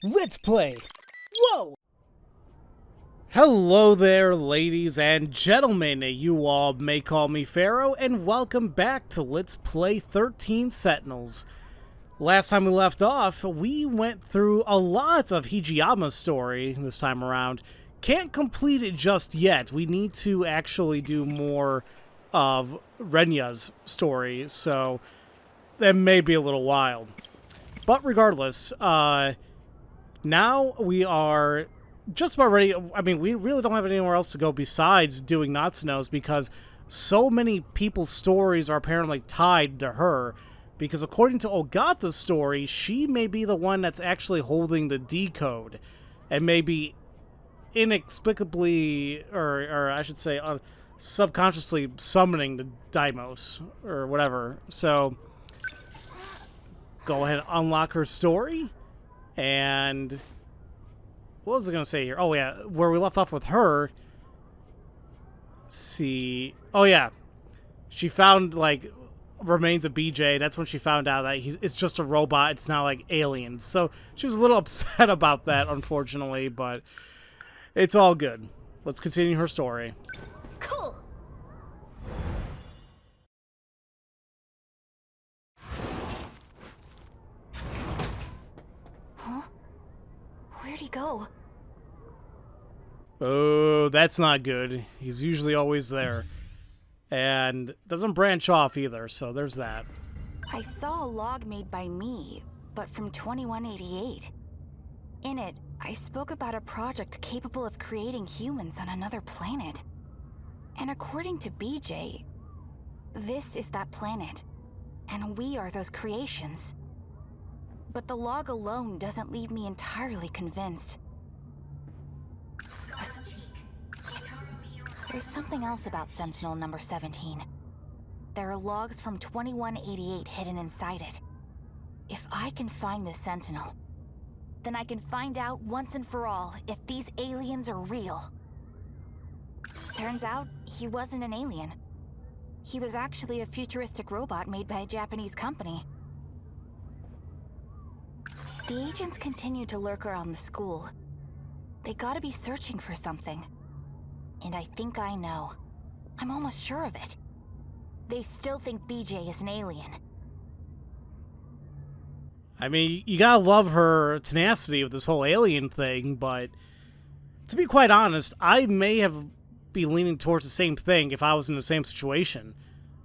Let's play! Whoa! Hello there, ladies and gentlemen. You all may call me Pharaoh, and welcome back to Let's Play 13 Sentinels. Last time we left off, we went through a lot of Hijiyama's story this time around. Can't complete it just yet. We need to actually do more of Renya's story, so that may be a little while. But regardless, now we are just about ready. I mean, we really don't have anywhere else to go besides doing Natsuno's because so many people's stories are apparently tied to her. Because according to Ogata's story, she may be the one that's actually holding the decode and maybe inexplicably, or I should say, subconsciously summoning the Daimos or whatever. So go ahead and unlock her story. And what was I going to say here? Oh, yeah, where we left off with her. See. Oh, yeah. She found, like, remains of BJ. That's when she found out that it's just a robot. It's not like aliens. So she was a little upset about that, unfortunately, but it's all good. Let's continue her story. Cool. Huh? Where'd he go? Oh, that's not good. He's usually always there. And doesn't branch off either, so there's that. I saw a log made by me, but from 2188. In it, I spoke about a project capable of creating humans on another planet. And according to BJ, this is that planet, and we are those creations. But the log alone doesn't leave me entirely convinced. There's something else about Sentinel number 17. There are logs from 2188 hidden inside it. If I can find this Sentinel, then I can find out once and for all if these aliens are real. Turns out, he wasn't an alien. He was actually a futuristic robot made by a Japanese company. The agents continue to lurk around the school. They gotta be searching for something. And I think I know. I'm almost sure of it. They still think BJ is an alien. I mean, you gotta love her tenacity with this whole alien thing, but to be quite honest, I may have been leaning towards the same thing if I was in the same situation.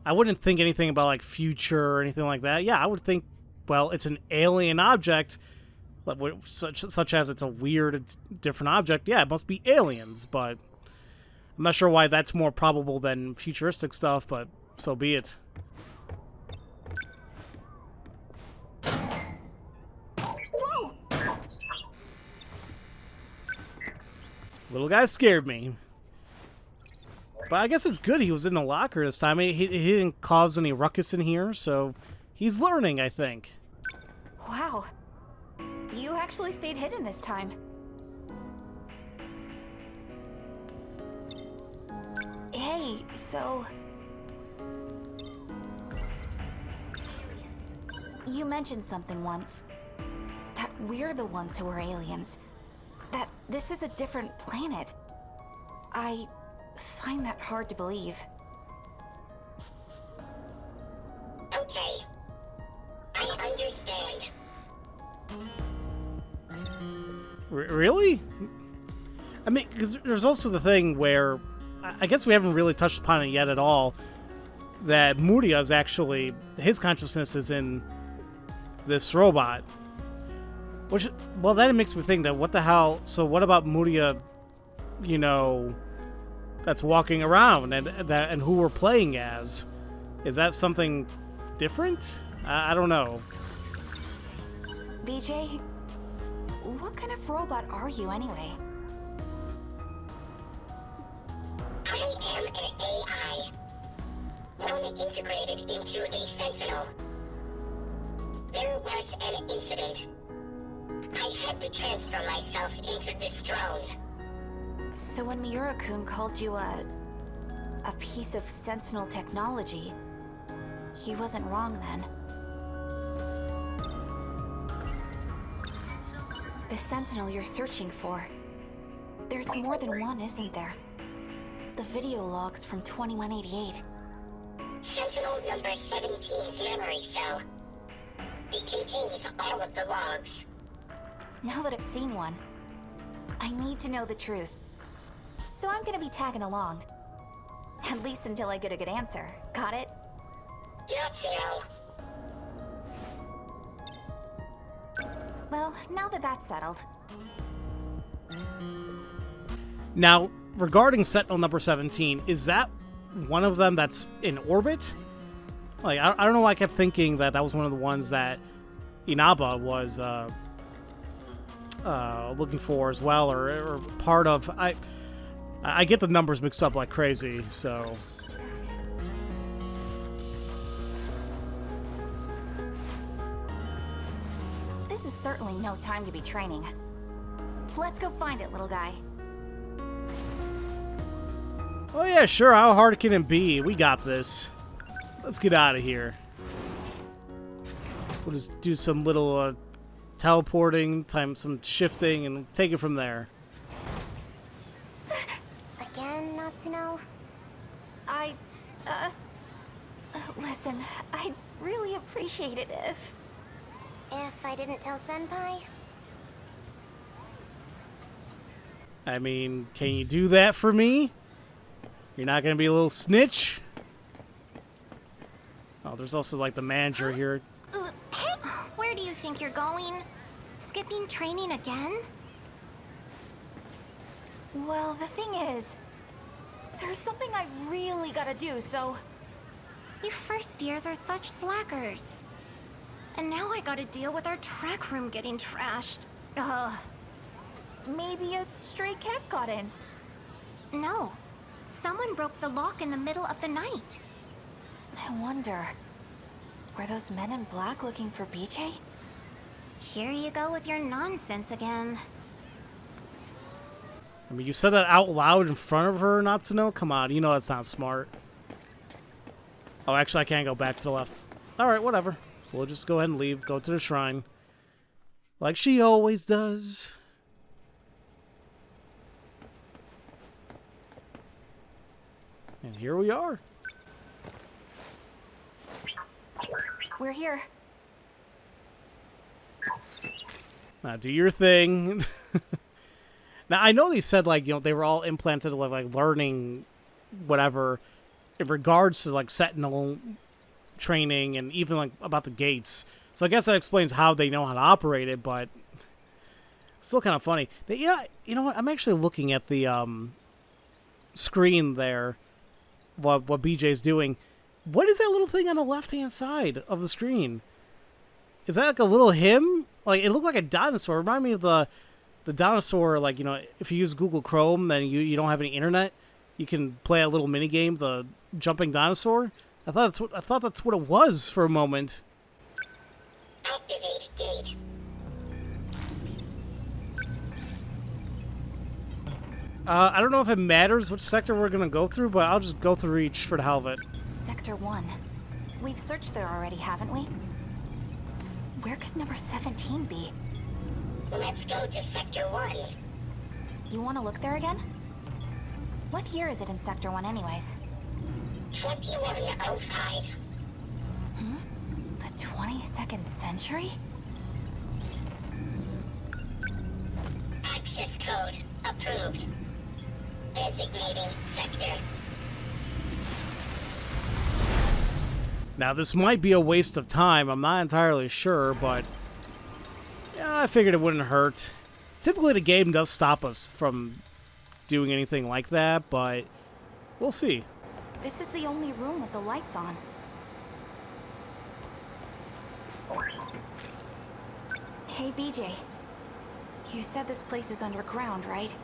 I wouldn't think anything about, like, future or anything like that. Yeah, I would think, well, it's an alien object, such as it's a weird, different object. Yeah, it must be aliens, but I'm not sure why that's more probable than futuristic stuff, but so be it. Whoa! Little guy scared me. But I guess it's good he was in the locker this time. He didn't cause any ruckus in here, so he's learning, I think. Wow. You actually stayed hidden this time. Hey, so... You mentioned something once. That we're the ones who are aliens. That this is a different planet. I find that hard to believe. Okay. I understand. Really? I mean, because there's also the thing where I guess we haven't really touched upon it yet at all, that Muria is actually, his consciousness is in this robot. Which, well, that makes me think that what the hell, so what about Muria, you know, that's walking around and who we're playing as? Is that something different? I don't know. BJ, what kind of robot are you anyway? I am an AI, only integrated into a Sentinel. There was an incident. I had to transfer myself into this drone. So when Miura-kun called you a piece of Sentinel technology, he wasn't wrong then. The Sentinel you're searching for. There's more than one, isn't there? The video logs from 2188. Sentinel number 17's memory cell. It contains all of the logs. Now that I've seen one, I need to know the truth. So I'm gonna be tagging along. At least until I get a good answer. Got it? Not to know. Well, now that that's settled. Now, regarding Sentinel number 17, is that one of them that's in orbit? Like, I don't know why I kept thinking that that was one of the ones that Inaba was looking for as well, or part of. I get the numbers mixed up like crazy, so. This is certainly no time to be training. Let's go find it, little guy. Oh yeah, sure, how hard can it be? We got this. Let's get out of here. We'll just do some little teleporting, some shifting, and take it from there. Again, Natsuno? Listen, I'd really appreciate it if... If I didn't tell Senpai? I mean, can you do that for me? You're not gonna be a little snitch? Oh, there's also like the manager here. Where do you think you're going? Skipping training again? Well, the thing is, there's something I really gotta do, so... You first years are such slackers. And now I gotta deal with our track room getting trashed. Maybe a stray cat got in. No. Someone broke the lock in the middle of the night. I wonder, were those men in black looking for BJ? Here you go with your nonsense again. I mean, you said that out loud in front of her not to know? Come on, you know that's not smart. Oh, actually, I can't go back to the left. Alright, whatever. We'll just go ahead and leave, go to the shrine. Like she always does. And here we are. We're here. Now do your thing. Now I know they said like, you know, they were all implanted like learning whatever in regards to like Sentinel training and even like about the gates. So I guess that explains how they know how to operate it, but still kind of funny. But yeah, you know what? I'm actually looking at the screen there. What BJ's doing. What is that little thing on the left-hand side of the screen? Is that like a little him? Like, it looked like a dinosaur. It reminded me of the dinosaur, like, you know, if you use Google Chrome, then you don't have any internet, you can play a little minigame, the jumping dinosaur. I thought that's what it was for a moment. Activate gate. I don't know if it matters which sector we're gonna go through, but I'll just go through each for the hell of it. Sector 1. We've searched there already, haven't we? Where could number 17 be? Let's go to Sector 1. You want to look there again? What year is it in Sector 1 anyways? 2105. The 22nd century? Access code approved. Designating sector. Now, this might be a waste of time. I'm not entirely sure, but yeah, I figured it wouldn't hurt. Typically, the game does stop us from doing anything like that, but we'll see. This is the only room with the lights on. Hey, BJ. You said this place is underground, right?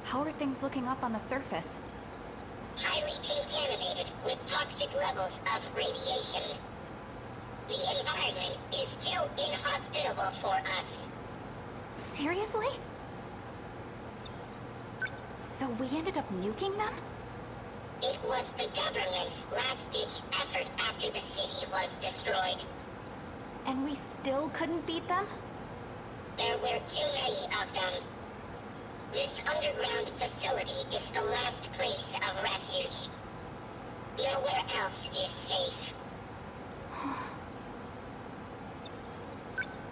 How are things looking up on the surface? Highly contaminated with toxic levels of radiation. The environment is too inhospitable for us. Seriously? So we ended up nuking them? It was the government's last-ditch effort after the city was destroyed. And we still couldn't beat them? There There were too many of them. This underground facility is the last place of refuge. Nowhere else is safe.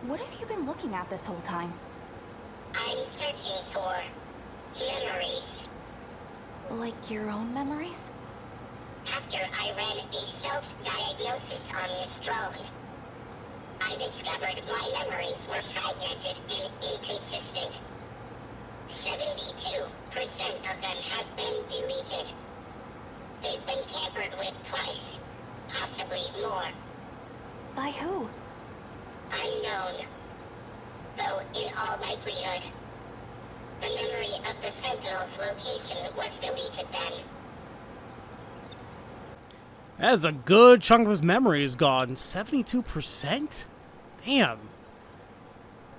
What have you been looking at this whole time? I'm searching for memories. Like your own memories? After I ran a self-diagnosis on this drone, I discovered my memories were fragmented and inconsistent. 72% of them have been deleted. They've been tampered with twice, possibly more. By who? Unknown. Though in all likelihood, the memory of the Sentinels' location was deleted then. That is a good chunk of his memory is gone. 72%? Damn.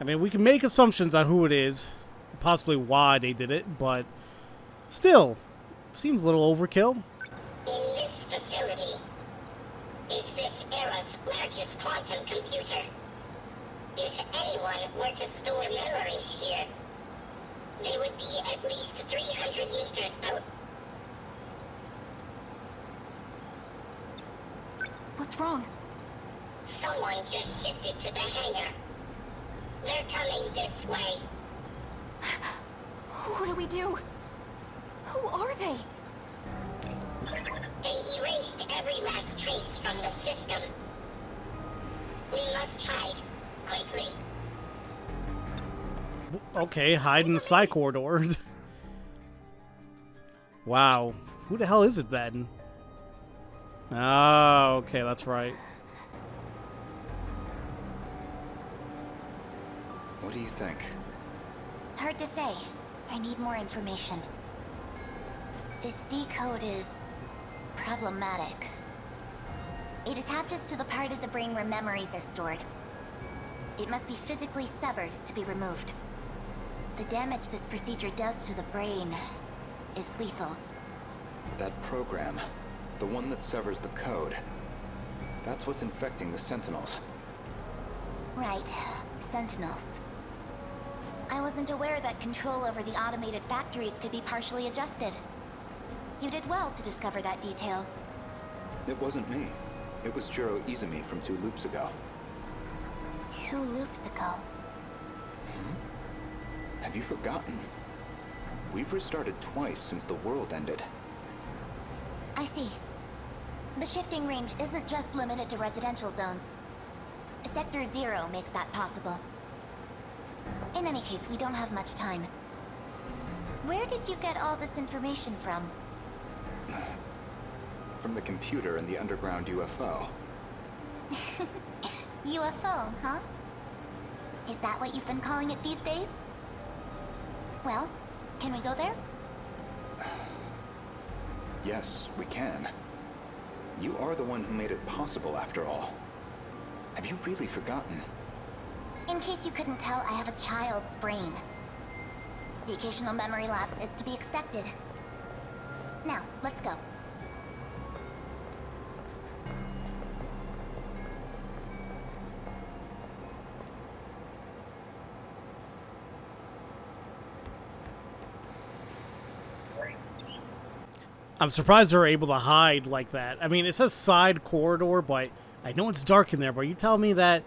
I mean, we can make assumptions on who it is, possibly why they did it, but still, seems a little overkill. In this facility is this era's largest quantum computer. If anyone were to store memories here, they would be at least 300 meters out. What's wrong? Someone just shifted to the hangar. They're coming this way. What do we do? Who are they? They erased every last trace from the system. We must hide, quickly. Okay, hide in the side corridor. Wow. Who the hell is it then? Oh, okay, that's right. What do you think? Hard to say. I need more information. This decode is problematic. It attaches to the part of the brain where memories are stored. It must be physically severed to be removed. The damage this procedure does to the brain is lethal. That program, the one that severs the code, that's what's infecting the Sentinels. Right. Sentinels. I wasn't aware that control over the automated factories could be partially adjusted. You did well to discover that detail. It wasn't me. It was Jiro Izumi from 2 loops ago. 2 loops ago. Have you forgotten? We've restarted twice since the world ended. I see. The shifting range isn't just limited to residential zones. Sector 0 makes that possible. In any case, we don't have much time. Where did you get all this information from? From the computer in the underground UFO. UFO, huh? Is that what you've been calling it these days? Well, can we go there? Yes, we can. You are the one who made it possible, after all. Have you really forgotten? In case you couldn't tell, I have a child's brain. The occasional memory lapse is to be expected. Now, let's go. I'm surprised they're able to hide like that. I mean, it says side corridor, but I know it's dark in there. But are you telling me that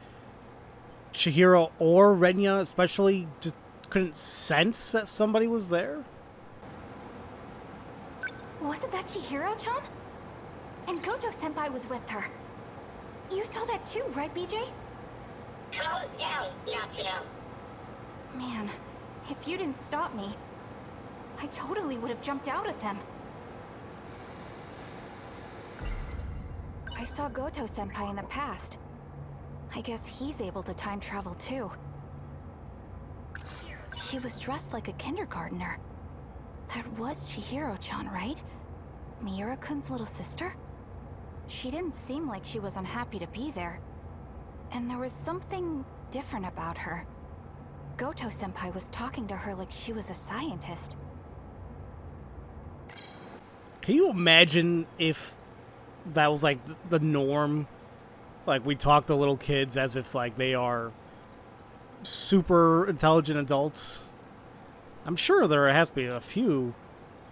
Chihiro or Renya especially just couldn't sense that somebody was there? Wasn't that Chihiro-chan? And Goto-senpai was with her. You saw that too, right, BJ? Calm down, Natsuno. Man, if you didn't stop me, I totally would have jumped out at them. I saw Goto-senpai in the past. I guess he's able to time travel too. She was dressed like a kindergartner. That was Chihiro-chan, right? Miura-kun's little sister? She didn't seem like she was unhappy to be there. And there was something different about her. Goto-senpai was talking to her like she was a scientist. Can you imagine if that was like the norm? Like we talk to little kids as if like they are super intelligent adults. I'm sure there has to be a few.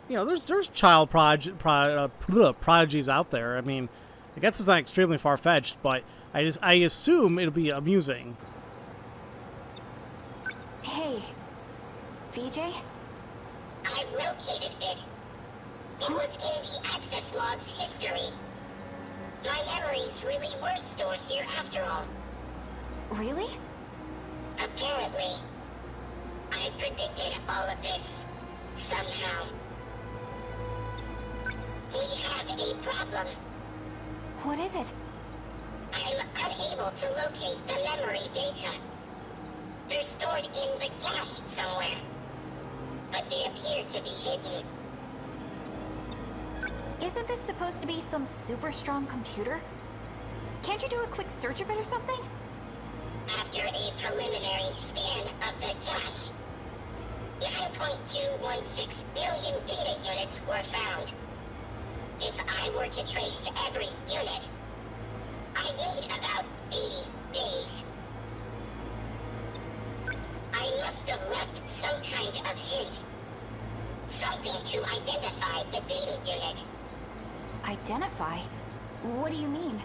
You know, there's child prodigies out there. I mean, I guess it's not extremely far-fetched, but I assume it'll be amusing. Hey, VJ? I've located it. It was in the access log's history. My memories really were stored here after all. Really? Apparently. I predicted all of this. Somehow. We have a problem. What is it? I'm unable to locate the memory data. They're stored in the cache somewhere. But they appear to be hidden. Isn't this supposed to be some super strong computer? Can't you do a quick search of it or something? After a preliminary scan of the cache, 9.216 million data units were found. If I were to trace every unit, I'd need about 80 days. I must have left some kind of hint. Something to identify the data unit. Identify? What do you mean?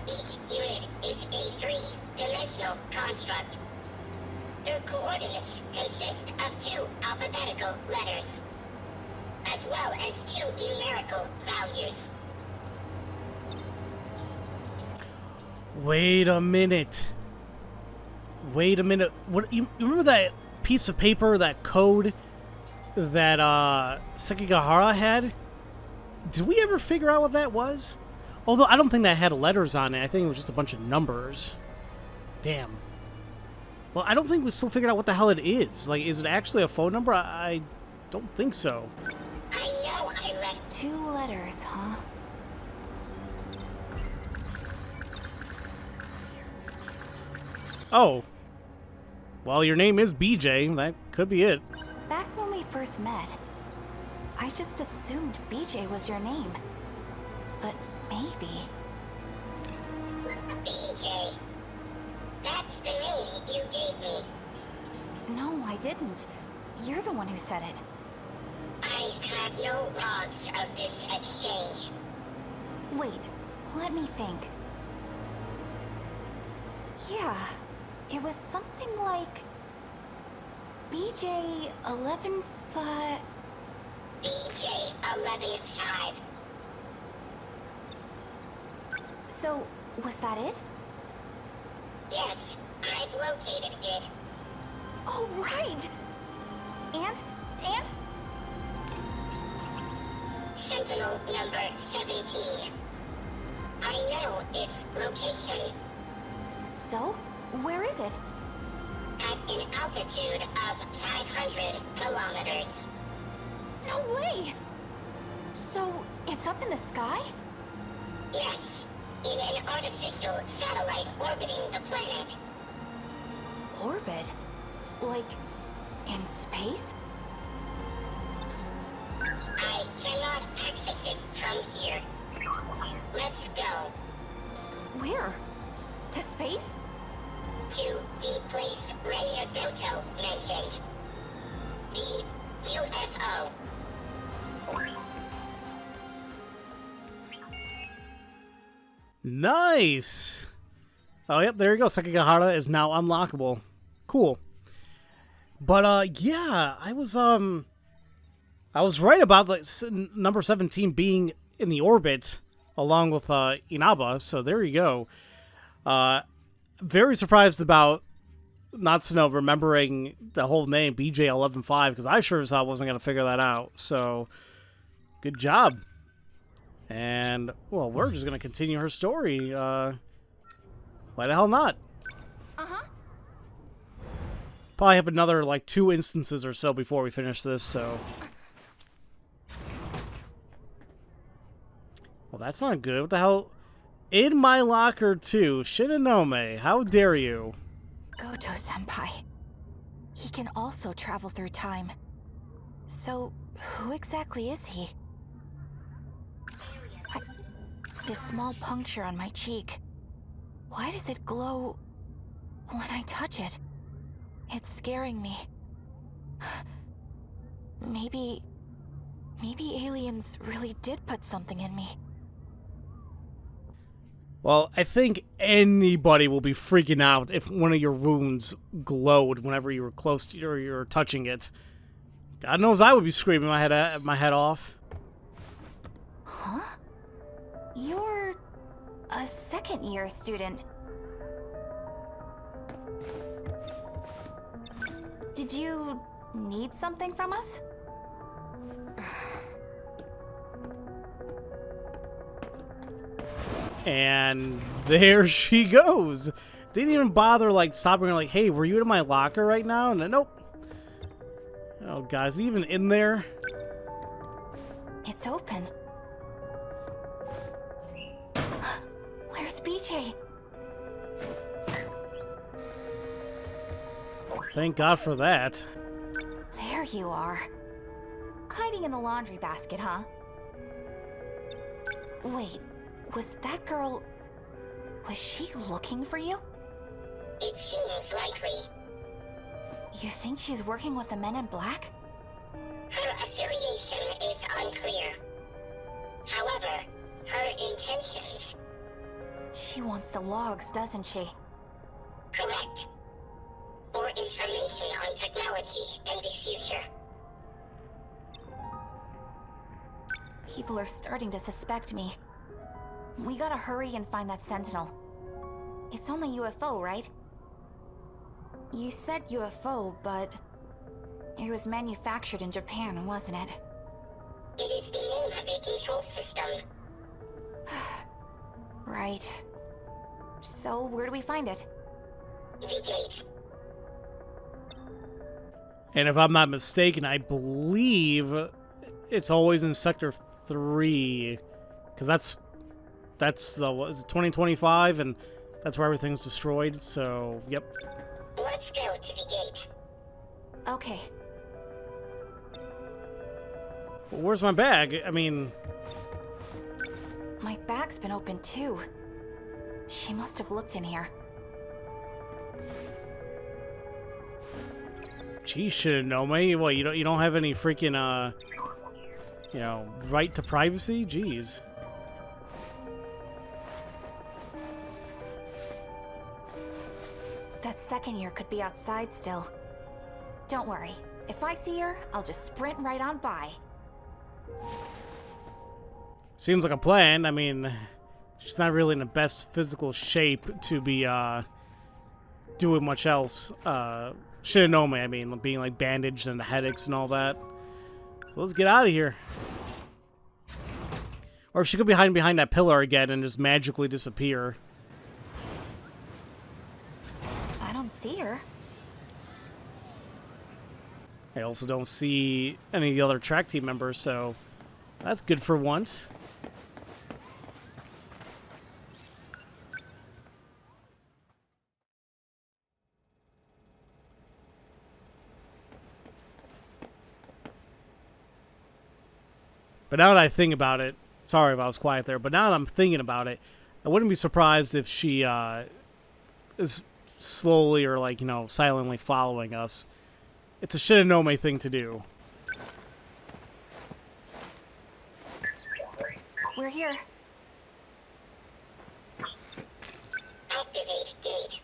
Each unit is a three-dimensional construct. Their coordinates consist of 2 alphabetical letters, as well as 2 numerical values. Wait a minute. What you remember that piece of paper, that code that Sekigahara had? Did we ever figure out what that was? Although I don't think that had letters on it. I think it was just a bunch of numbers. Damn. Well, I don't think we still figured out what the hell it is. Like, is it actually a phone number? I don't think so. I know I left 2 letters, huh? Oh. Well, your name is BJ. That could be it. Back when we first met, I just assumed BJ was your name. But maybe... BJ. That's the name you gave me. No, I didn't. You're the one who said it. I have no logs of this exchange. Wait, let me think. Yeah, it was something like... BJ 11-5... BJ 11-5. So, was that it? Yes, I've located it. Oh, right! And? Sentinel number 17. I know its location. So, where is it? At an altitude of 500 kilometers. No way! So, it's up in the sky? Yes, in an artificial satellite orbiting the planet. Orbit? Like, in space? I cannot access it from here. Let's go Where? To space? to the place Renya Goto mentioned. The UFO. Nice! Oh, yep, there you go. Sekigahara is now unlockable. Cool. But, yeah, I was right about number 17 being in the orbit along with Inaba, so there you go. Very surprised about Natsuno remembering the whole name, BJ11-5, because I sure as hell wasn't going to figure that out, so good job. And, well, we're just going to continue her story. Why the hell not? Uh-huh. Probably have another, 2 instances or so before we finish this, so... Well, that's not good. What the hell? In my locker, too. Shinonome, how dare you? Goto-senpai. He can also travel through time. So, who exactly is he? This small puncture on my cheek. Why does it glow when I touch it? It's scaring me. Maybe aliens really did put something in me. Well, I think anybody will be freaking out if one of your wounds glowed whenever you were close to or you were touching it. God knows I would be screaming my head off. Huh? You're a second-year student. Did you need something from us? And there she goes. Didn't even bother like stopping her like, hey, were you in my locker right now? And nope. Oh, guys, even in there? It's open. Where's BJ? Thank God for that. There you are. Hiding in the laundry basket, huh? Wait, was that girl... was she looking for you? It seems likely. You think she's working with the Men in Black? Her affiliation is unclear. However, her intentions... She wants the logs, doesn't she? correct. Or information on technology and the future. People are starting to suspect me. We gotta hurry and find that Sentinel. It's only UFO, right? You said UFO, but... it was manufactured in Japan, wasn't it? It is the name of a control system. Right. So, where do we find it? The gate. And if I'm not mistaken, I believe it's always in Sector 3. Because that's the, what is it, 2025? And that's where everything's destroyed, so, yep. Let's go to the gate. Okay. Well, where's my bag? I mean... My bag's been open too. She must have looked in here. Geez, should've known me. What, you don't have any freaking, you know, right to privacy? Jeez. That second year could be outside still. Don't worry. If I see her, I'll just sprint right on by. Seems like a plan. I mean, she's not really in the best physical shape to be, doing much else. Should've known me, I mean, being, like, bandaged and the headaches and all that. So let's get out of here. Or she could be hiding behind that pillar again and just magically disappear. I don't see her. I also don't see any of the other track team members, so that's good for once. But now that I think about it, sorry if I was quiet there, but now that I'm thinking about it, I wouldn't be surprised if she is slowly or, like, you know, silently following us. It's a Shinonome thing to do. We're here. Activate gate.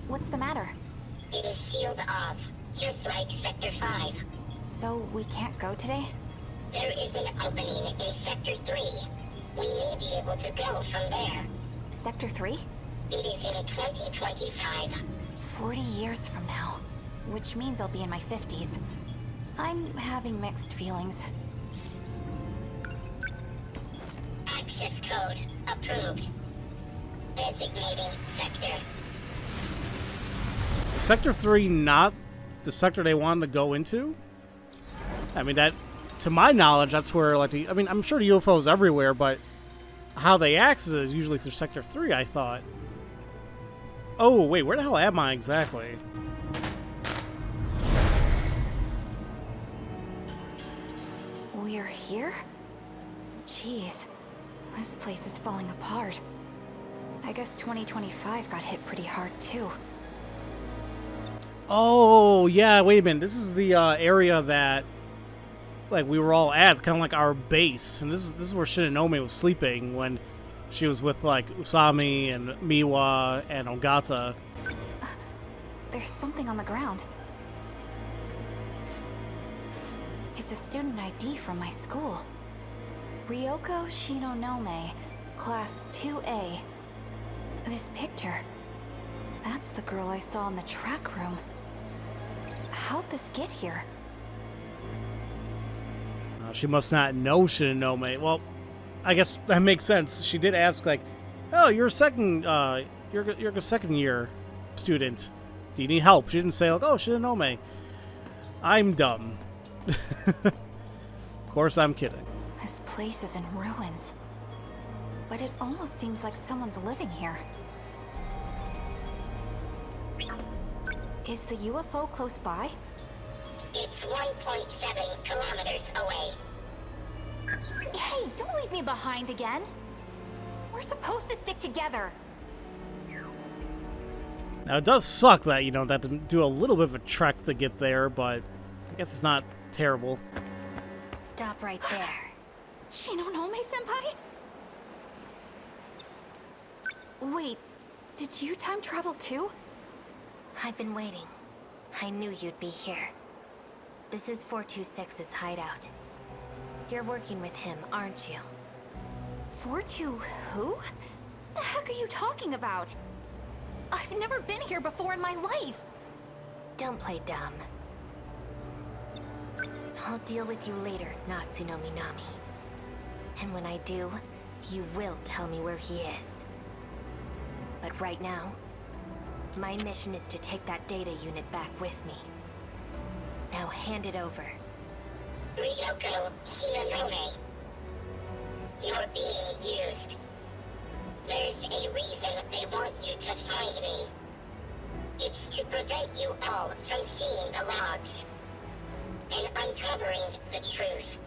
What's the matter? It is sealed off, just like Sector 5. So we can't go today? There is an opening in Sector 3. We may be able to go from there. Sector 3? It is in 2025. 40 years from now. Which means I'll be in my 50s. I'm having mixed feelings. Access code approved. Designating sector. Sector 3 not the sector they wanted to go into? I mean, that, to my knowledge, that's where, like, I mean, I'm sure the UFO's everywhere, but how they access it is usually through Sector 3, I thought. Oh, wait, where the hell am I exactly? We're here? Jeez, this place is falling apart. I guess 2025 got hit pretty hard too. Oh, yeah, wait a minute. This is the area that, like, we were all at. It's kind of like our base. And this is where Shinonome was sleeping when she was with, like, Usami and Miwa and Ogata. There's something on the ground. It's a student ID from my school. Ryoko Shinonome, Class 2A. This picture. That's the girl I saw in the track room. How'd this get here? She must not know Shinonome. Well, I guess that makes sense. She did ask, like, "Oh, you're a second year student. Do you need help?" She didn't say, like, "Oh, Shinonome." I'm dumb. Of course, I'm kidding. This place is in ruins. But it almost seems like someone's living here. Is the UFO close by? It's 1.7 kilometers away. Hey, don't leave me behind again. We're supposed to stick together. Now, it does suck that, you know, that to do a little bit of a trek to get there, but I guess it's not terrible. Stop right there. Shinonome-senpai? Wait, did you time travel too? I've been waiting. I knew you'd be here. This is 426's hideout. You're working with him, aren't you? 42 who? The heck are you talking about? I've never been here before in my life. Don't play dumb. I'll deal with you later, Natsuno Minami. And when I do, you will tell me where he is. But right now, my mission is to take that data unit back with me. Now hand it over. Ryoko Shinonome. You're being used. There's a reason they want you to find me. It's to prevent you all from seeing the logs and uncovering the truth.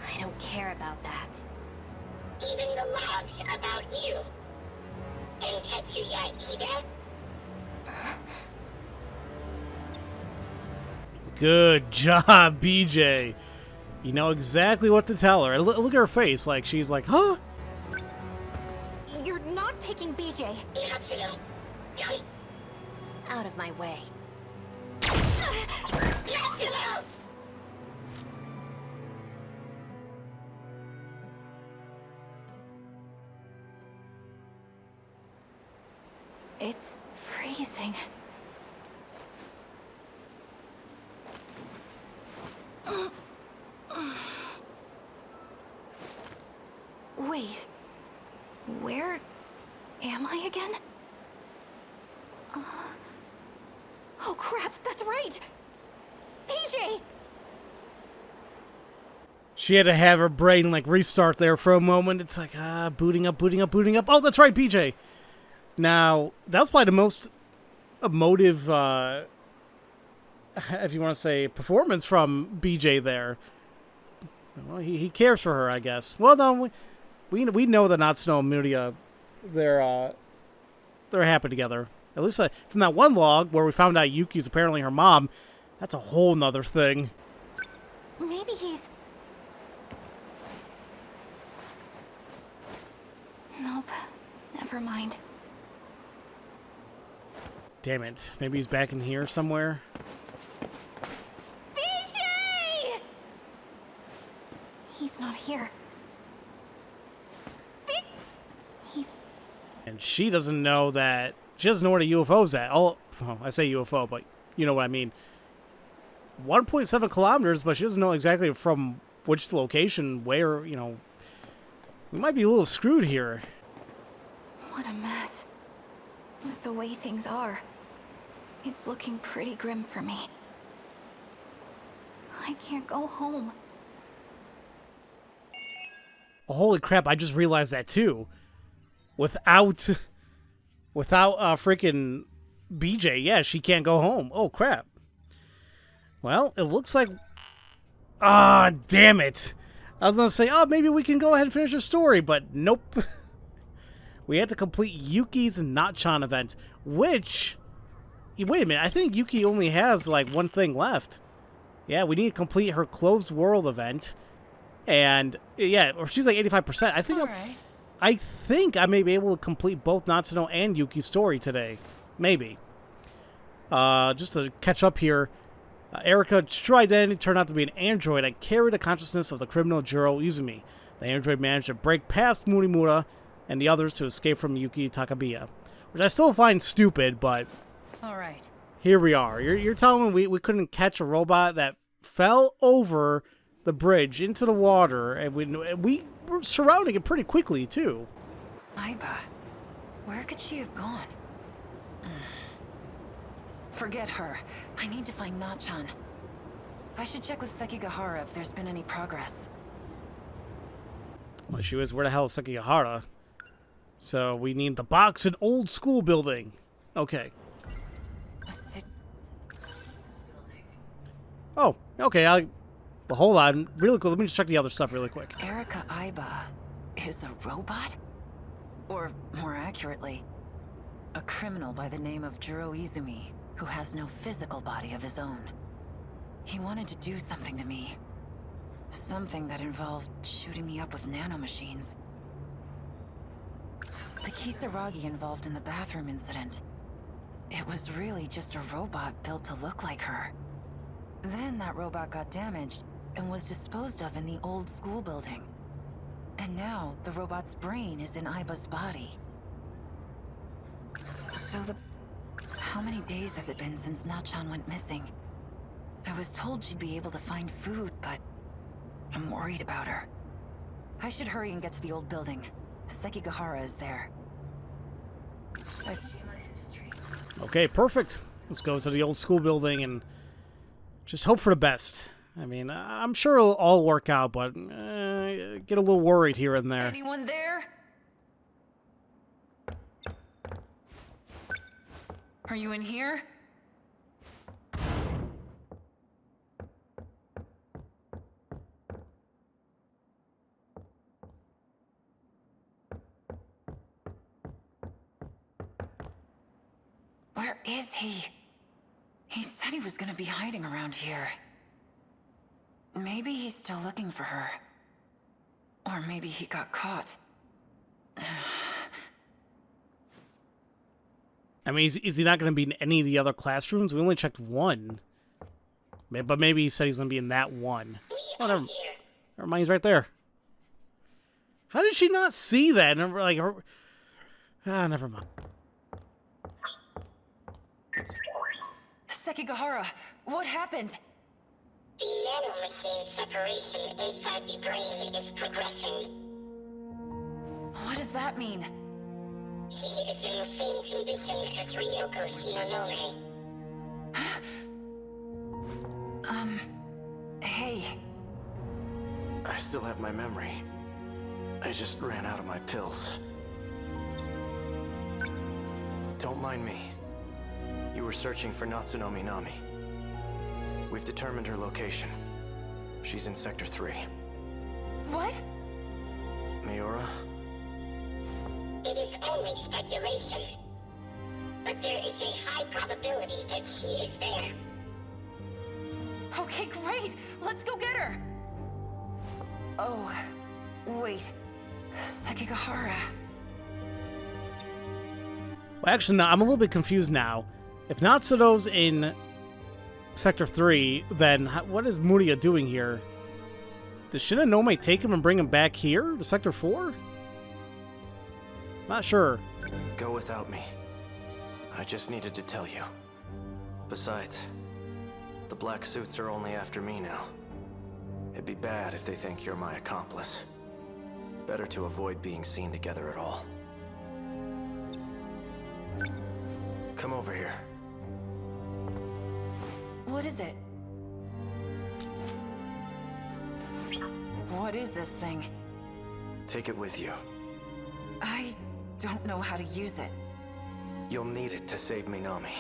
I don't care about that. Even the logs about you. And Tetsuya Ida? Good job, BJ. You know exactly what to tell her. Look at her face, like she's like, huh? You're not taking BJ. Natsuno, don't. Out of my way. Natsuno! It's freezing. Wait, where am I again? Oh crap, that's right! PJ! She had to have her brain like restart there for a moment. It's like, booting up. Oh, that's right, BJ. Now, that was probably the most emotive, if you want to say, performance from BJ there. Well, he cares for her, I guess. Well, no, we know that Natsuno and Miria, they're happy together. At least from that one log where we found out Yuki's apparently her mom. That's a whole nother thing. Maybe he's... Nope, never mind. Damn it. Maybe he's back in here somewhere. BJ! He's not here. He's... And she doesn't know that... She doesn't know where the UFO's at. Oh, I say UFO, but you know what I mean. 1.7 kilometers, but she doesn't know exactly from which location, where, you know... We might be a little screwed here. What a mess. With the way things are, it's looking pretty grim for me. I can't go home. Oh, holy crap, I just realized that too. Without freaking BJ, yeah, she can't go home. Oh, crap. Well, it looks like... Ah, damn it. I was going to say, oh, maybe we can go ahead and finish the story, but nope. We had to complete Yuki's Nachan event, which... Wait a minute, I think Yuki only has, like, one thing left. Yeah, we need to complete her Closed World event. And, yeah, or she's like 85%. I think I may be able to complete both Natsuno and Yuki's story today. Maybe. Just to catch up here, Erika's true identity turned out to be an android that carried the consciousness of the criminal Jiro Izumi. The android managed to break past Murimura and the others to escape from Yuki Takabiya. Which I still find stupid, but... Alright. Here we are. You're telling me we couldn't catch a robot that fell over the bridge into the water, and we were surrounding it pretty quickly, too. Aiba. Where could she have gone? Forget her. I need to find Nachan. I should check with Sekigahara if there's been any progress. My issue is, where the hell is Sekigahara? So we need the box and old school building. Okay. Oh, okay. Well, hold on. Really quick. Let me just check the other stuff really quick. Erika Aiba is a robot? Or, more accurately, a criminal by the name of Jiro Izumi, who has no physical body of his own. He wanted to do something to me. Something that involved shooting me up with nanomachines. The Kisaragi involved in the bathroom incident. It was really just a robot built to look like her. Then that robot got damaged and was disposed of in the old school building. And now the robot's brain is in Aiba's body. So how many days has it been since Nachan went missing? I was told she'd be able to find food, but I'm worried about her. I should hurry and get to the old building. Sekigahara is there. Okay, perfect. Let's go to the old school building and just hope for the best. I mean, I'm sure it'll all work out, but get a little worried here and there. Anyone there? Are you in here? Where is he? He said he was gonna be hiding around here. Maybe he's still looking for her. Or maybe he got caught. I mean, is he not going to be in any of the other classrooms? We only checked one. But maybe he said he's going to be in that one. Oh, never mind, he's right there. How did she not see that? Never mind. Sekigahara, what happened? The nanomachine separation inside the brain is progressing. What does that mean? He is in the same condition as Ryoko Shinonome. Hey. I still have my memory. I just ran out of my pills. Don't mind me. You were searching for Natsuno Minami. We've determined her location. She's in Sector 3. What? Miura? It is only speculation. But there is a high probability that she is there. Okay, great! Let's go get her! Oh, wait. Sekigahara. Well, actually, no, I'm a little bit confused now. If Natsuno's in Sector 3, then what is Muria doing here? Does Shinonome take him and bring him back here to Sector 4? Not sure. Go without me. I just needed to tell you. Besides, the black suits are only after me now. It'd be bad if they think you're my accomplice. Better to avoid being seen together at all. Come over here. What is it? What is this thing? Take it with you. I don't know how to use it. You'll need it to save Minami.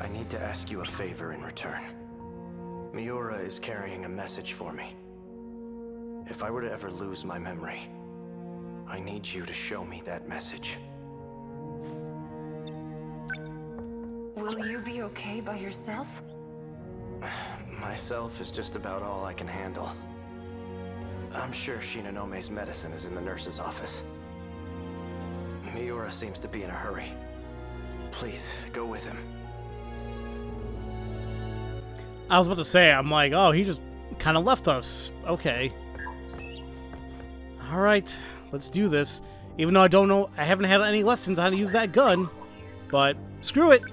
I need to ask you a favor in return. Miura is carrying a message for me. If I were to ever lose my memory, I need you to show me that message. Will you be okay by yourself? Myself is just about all I can handle. I'm sure Shinanome's medicine is in the nurse's office. Miura seems to be in a hurry. Please, go with him. I was about to say, I'm like, oh, he just kind of left us. Okay. Alright, let's do this. Even though I haven't had any lessons on how to use that gun. But, screw it.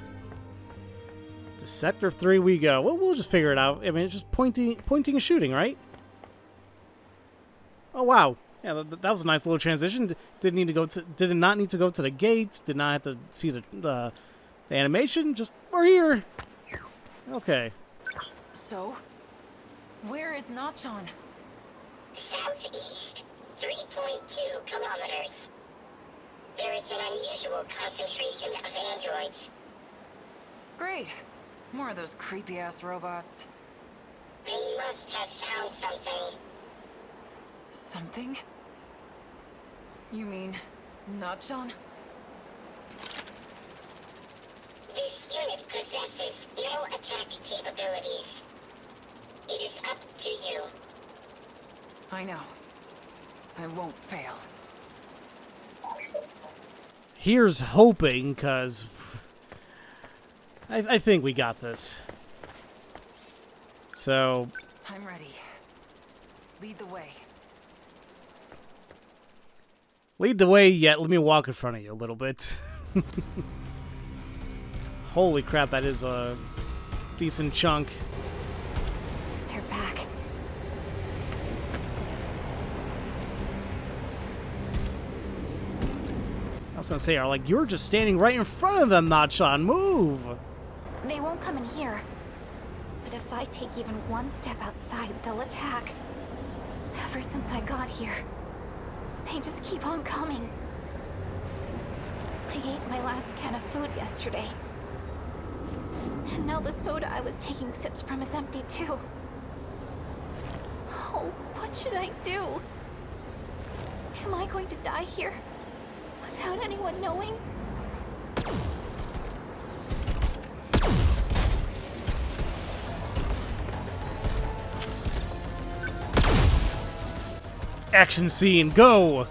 To Sector 3 we go. Well, we'll just figure it out. I mean, it's just pointing and shooting, right? Oh, wow. Yeah, that was a nice little transition. Did not need to go to the gate. Did not have to see the animation. Just, we're here. Okay. So, where is Nachan? Southeast, 3.2 kilometers. There is an unusual concentration of androids. Great. More of those creepy-ass robots. They must have found something. Something? You mean Nachan? This unit possesses no attack capabilities. It is up to you. I know. I won't fail. Here's hoping, because I think we got this. So, I'm ready. Lead the way. lead the way, yet let me walk in front of you a little bit. Holy crap, that is a decent chunk. They're back. I was gonna say, like, you're just standing right in front of them, Nachan. Move! They won't come in here. But if I take even one step outside, they'll attack. Ever since I got here, they just keep on coming. I ate my last can of food yesterday. And now the soda I was taking sips from is empty too. Oh, what should I do? Am I going to die here? Without anyone knowing? Action scene, go!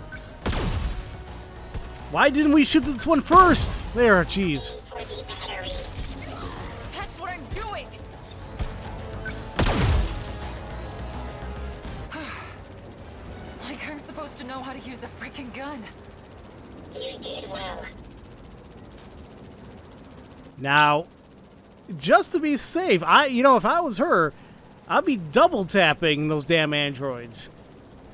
Why didn't we shoot this one first? There, jeez. For the battery. That's what I'm doing! Like I'm supposed to know how to use a freaking gun. You did well. Now, just to be safe, if I was her, I'd be double tapping those damn androids.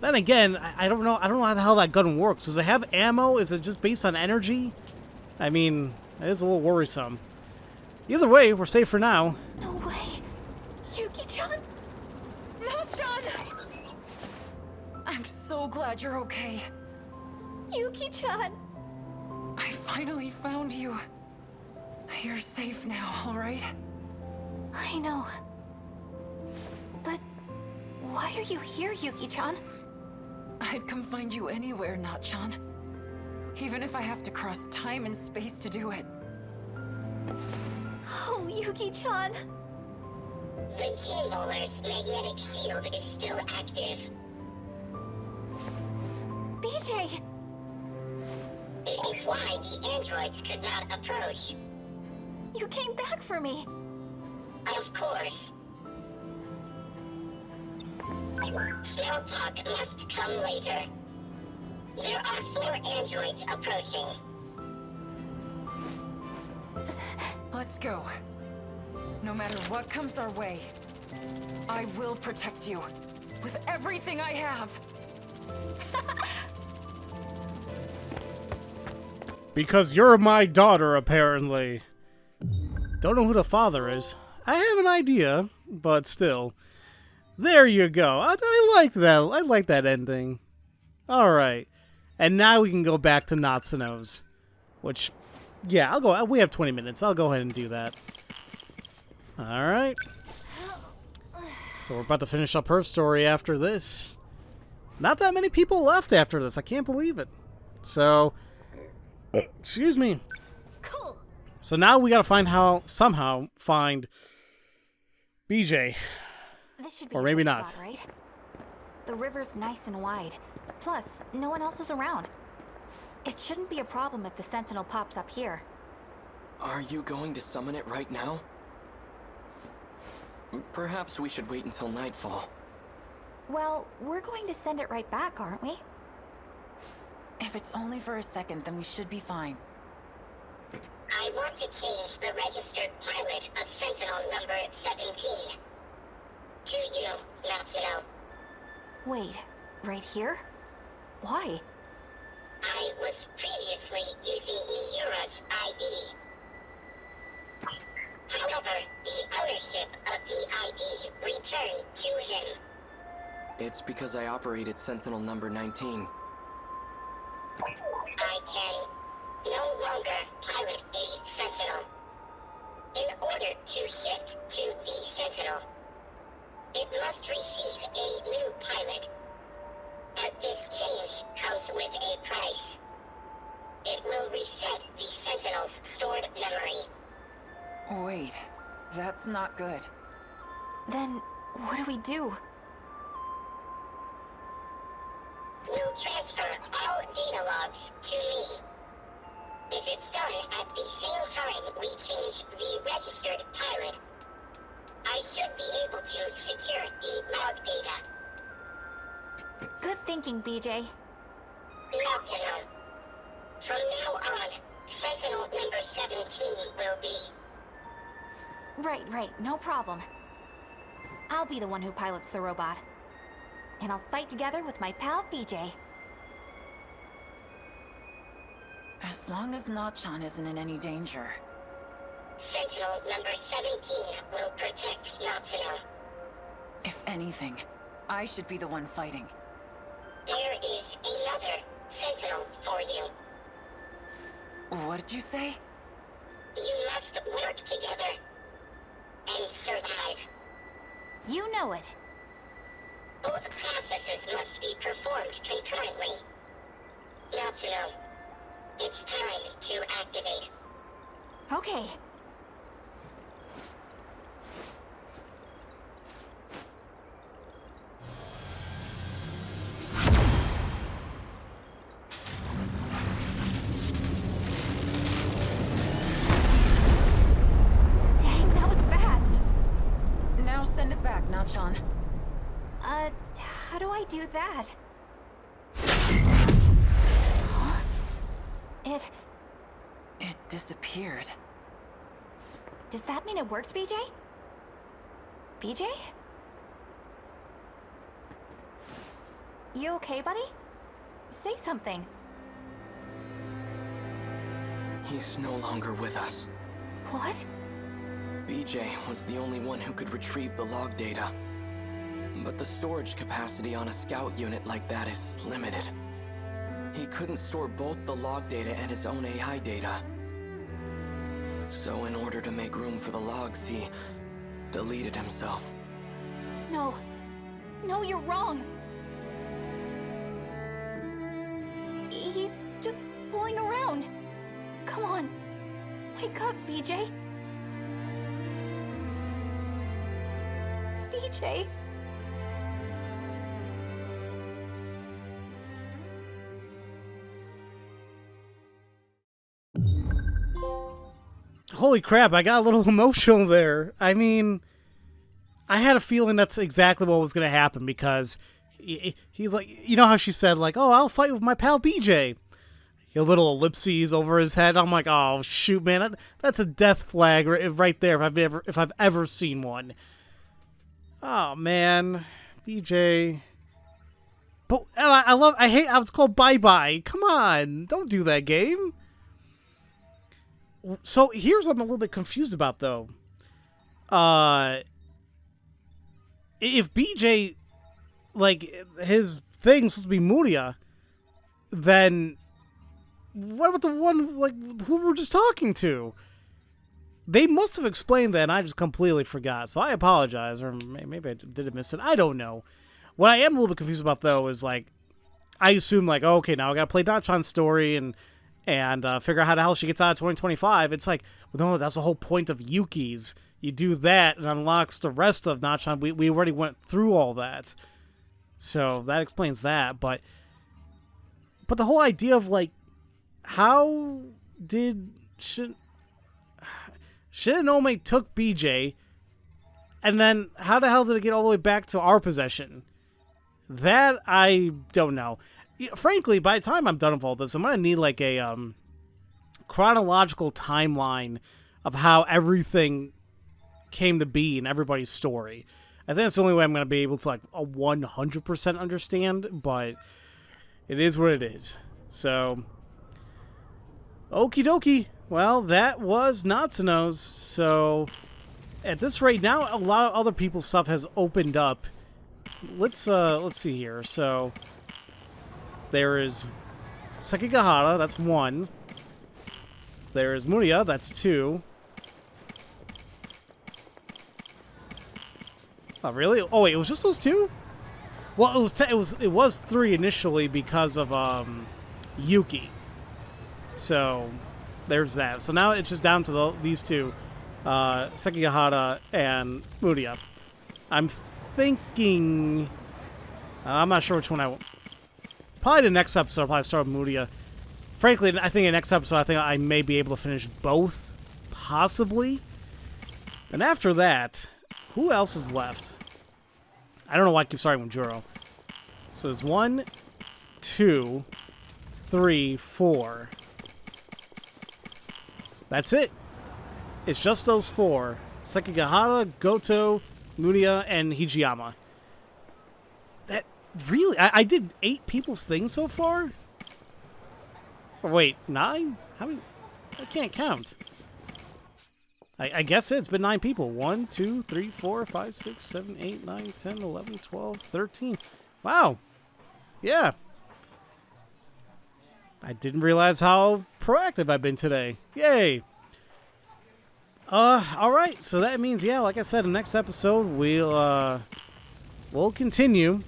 Then again, I don't know how the hell that gun works. Does it have ammo? Is it just based on energy? I mean, it is a little worrisome. Either way, we're safe for now. No way. Yuki-chan? Nachan! I'm so glad you're okay. Yuki-chan! I finally found you. You're safe now, alright? I know. But why are you here, Yuki-chan? I'd come find you anywhere, Nachan. Even if I have to cross time and space to do it. Oh, Yuki-chan. The G-Molar's magnetic shield is still active. BJ! It is why the androids could not approach. You came back for me. Of course. Small talk must come later. There are 4 androids approaching. Let's go. No matter what comes our way, I will protect you. With everything I have. Because you're my daughter, apparently. Don't know who the father is. I have an idea, but still. There you go. I like that. I like that ending. Alright. And now we can go back to Natsuno's. Which, yeah, I'll go. We have 20 minutes. I'll go ahead and do that. Alright. So we're about to finish up her story after this. Not that many people left after this. I can't believe it. So, excuse me. Cool. So now we gotta somehow find BJ. This should be Or a maybe good not. spot, right? The river's nice and wide. Plus, no one else is around. It shouldn't be a problem if the Sentinel pops up here. Are you going to summon it right now? Perhaps we should wait until nightfall. Well, we're going to send it right back, aren't we? If it's only for a second, then we should be fine. I want to change the registered pilot of Sentinel number 17. To you, Natsuno. Wait, right here? Why? I was previously using Miura's ID. However, the ownership of the ID returned to him. It's because I operated Sentinel number 19. I can no longer pilot a Sentinel. In order to shift to the Sentinel, it must receive a new pilot. But this change comes with a price. It will reset the Sentinel's stored memory. Wait, that's not good. Then, what do we do? We'll transfer all data logs to me. If it's done at the same time we change the registered pilot, I should be able to secure the log data. Good thinking, BJ. Not to know. From now on, Sentinel number 17 will be... Right, no problem. I'll be the one who pilots the robot. And I'll fight together with my pal BJ. As long as Nachan isn't in any danger. Sentinel number 17 will protect Natsuno. If anything, I should be the one fighting. There is another Sentinel for you. What did you say? You must work together and survive. You know it. Both processes must be performed concurrently. Natsuno, it's time to activate. Okay. Dang, that was fast. Now send it back, Nachan. How do I do that? Huh? It disappeared. Does that mean it worked, BJ? BJ? You okay, buddy? Say something. He's no longer with us. What? BJ was the only one who could retrieve the log data. But the storage capacity on a scout unit like that is limited. He couldn't store both the log data and his own AI data. So in order to make room for the logs, he deleted himself. No. No, you're wrong. He's just fooling around. Come on. Wake up, BJ. BJ. Holy crap, I got a little emotional there. I mean, I had a feeling that's exactly what was going to happen because he's like, you know how she said, like, oh, I'll fight with my pal BJ. A little ellipses over his head. I'm like, oh, shoot, man, that's a death flag right there if I've ever seen one. Oh, man, BJ. But I hate how it's called bye-bye. Come on, don't do that game. So here's what I'm a little bit confused about, though. If BJ, like, his thing's supposed to be Muria, then what about the one, like, who we were just talking to? They must have explained that, and I just completely forgot. So I apologize, or maybe I didn't miss it. I don't know. What I am a little bit confused about, though, is, like, I assume like, oh, okay, now I gotta play Nachan's story and figure out how the hell she gets out of 2025. It's like, well, no, that's the whole point of Yuki's. You do that and unlocks the rest of Nachan. We already went through all that, so that explains that. But the whole idea of like, how did Shinonome took BJ, and then how the hell did it get all the way back to our possession? That I don't know. Frankly, by the time I'm done with all this, I'm gonna need like a chronological timeline of how everything came to be in everybody's story. I think that's the only way I'm gonna be able to like 100% understand. But it is what it is. So, okie dokie. Well, that was Natsuno's. So, at this rate, now a lot of other people's stuff has opened up. Let's see here. So, there is Sekigahara, that's 1. There is Muriya, that's 2. Oh, really? Oh, wait, it was just those 2? Well, it was 3 initially because of Yuki. So there's that. So now it's just down to these 2, Sekigahara and Muriya. I'm thinking, I'm not sure which one I want. Probably the next episode I'll probably start with Muriya. Frankly, I think the next episode I may be able to finish both, possibly. And after that, who else is left? I don't know why I keep starting with Juro. So it's 1, 2, 3, 4. That's it. It's just those 4. Sekigahara, Goto, Muriya, and Hijiyama. That really? I did 8 people's things so far? Or wait, 9? How many? I can't count. I guess it's been 9 people. 1, 2, 3, 4, 5, 6, 7, 8, 9, 10, 11, 12, 13. Wow. Yeah. I didn't realize how proactive I've been today. Yay. Alright. So that means, yeah, like I said, in the next episode, we'll continue.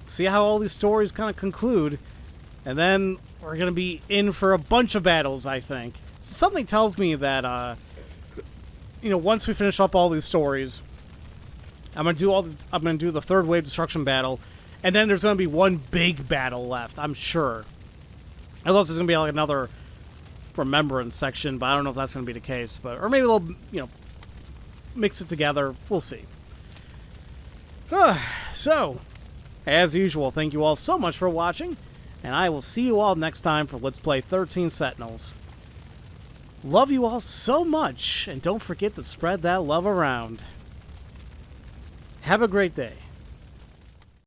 See how all these stories kind of conclude. And then we're going to be in for a bunch of battles, I think. Something tells me that, once we finish up all these stories, I'm gonna do the 3rd wave destruction battle, and then there's gonna be one big battle left. I'm sure. Unless there's gonna be like another remembrance section, but I don't know if that's gonna be the case. Or maybe they'll, mix it together. We'll see. So, as usual, thank you all so much for watching, and I will see you all next time for Let's Play 13 Sentinels. Love you all so much, and don't forget to spread that love around. Have a great day.